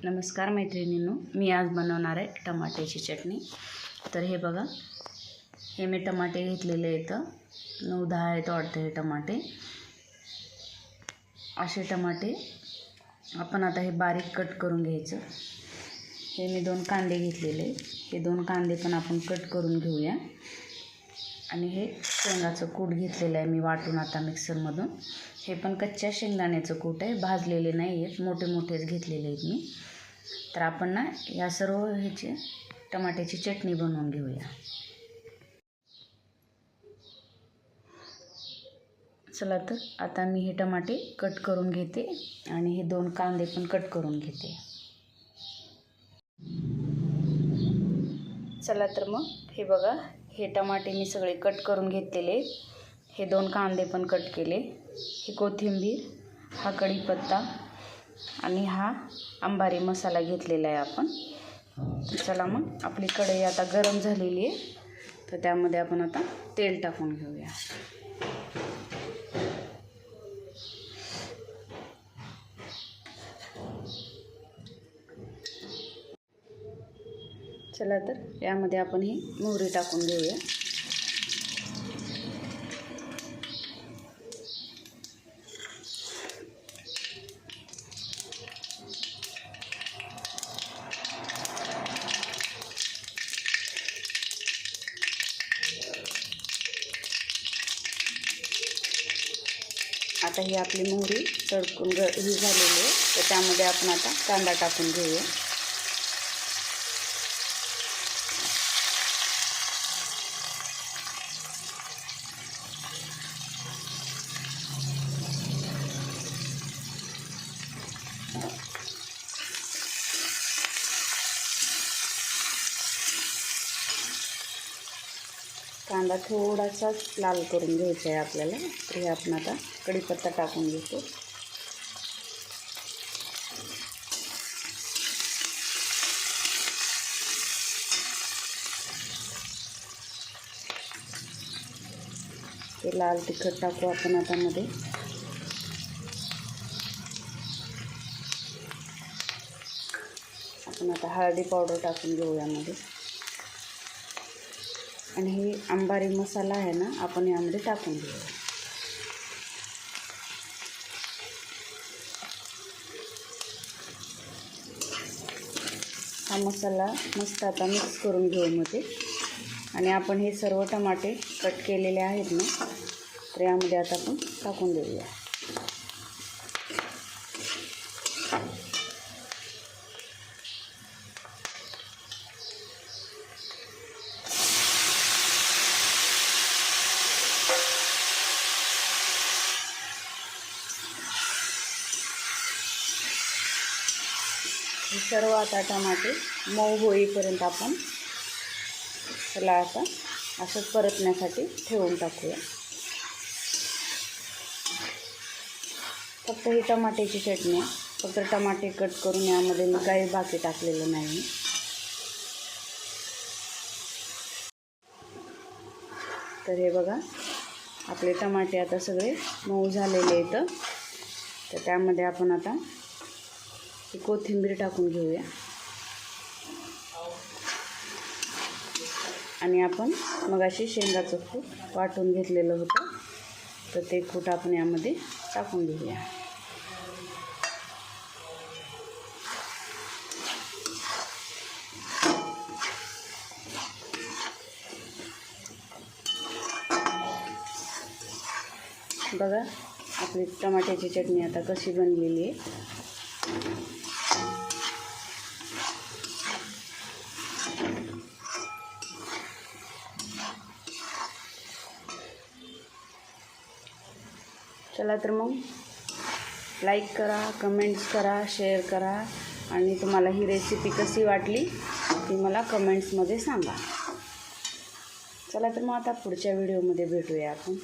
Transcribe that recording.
नमस्कार मैत्रिणींनो, मी आज बनवणार आहे टमाट्याची चटणी। तर हे बघा, हे मी टमाटे घेतलेले आहेत, 9-10 आहेत वाटते हे टमाटे। असे टमाटे आपण आता हे बारीक कट करून घ्यायचं। हे मी 2 कांदे घेतलेले, हे 2 कांदे पण आपण कट करून घेऊया। आणि हे शेंगाचं कूट घेतलेलं आहे मी वाटून आता मिक्सरमधून। हे पण कच्च्या शेंगदाण्याचं कूट आहे, भाजलेले नाही आहेत, मोठे मोठेच घेतलेले आहेत मी। तर आपण ना या सर्व ह्याची टमाट्याची चटणी बनवून घेऊया। चला तर आता मी हे टमाटे कट करून घेते आणि हे 2 कांदे पण कट करून घेते। चला तर मग हे बघा, हे टमाटे मी सगळे कट करून घेतलेले, हे 2 कांदे पण कट केले, ही कोथिंबीर, हा कढीपत्ता आणि हा अंबारी मसाला घेतलेला आहे आपण। चला मग आपली कढई आता गरम झालेली आहे, तर त्यामध्ये आपण आता तेल टाकून घेऊया। चला तर यामध्ये आपण ही मोहरी टाकून घेऊया। आता ही आपली मोहरी तडकून ही झालेली आहे, तर त्यामध्ये आपण आता कांदा टाकून घेऊया। कांदा थोडासा लाल करून घ्यायचा आहे आपल्याला, तर हे आपण आता कढीपत्ता टाकून घेतो। ते लाल तिखट टाकू आपण आता मध्ये। आपण आता हळदी पावडर टाकून घेऊ यामध्ये, आणि हे अंबारी मसाला आहे ना, आपण यामध्ये टाकून घेऊ। हा मसाला मस्त आता मिक्स करून घेऊ मध्ये, आणि आपण हे सर्व टमाटे कट केलेले आहेत ना, तर यामध्ये आता आपण टाकून देऊया। हे सर्व आता टमाटे मऊ होईपर्यंत आपण त्याला आता असं परतण्यासाठी ठेवून टाकूया। फक्त ही टमाट्याची चटणी, फक्त टमाटे कट करून यामध्ये मी काही बाकी टाकलेलं नाही। तर हे बघा, आपले टमाटे आता सगळे मऊ झालेले आहेत, तर त्यामध्ये आपण आता ही कोथिंबीर टाकून घेऊया। आणि आपण मगाशी शेंगाचं कूट वाटून घेतलेलं होतं, तर ते कूट आपण यामध्ये टाकून घेऊया। बघा आपली टमाट्याची चटणी आता कशी बनलेली आहे। चला तर मग लाईक करा, कमेंट्स करा, शेअर करा, आणि तुम्हाला ही रेसिपी कशी वाटली ती मला कमेंट्समध्ये सांगा। चला तर मग आता पुढच्या व्हिडिओमध्ये भेटूया आपण।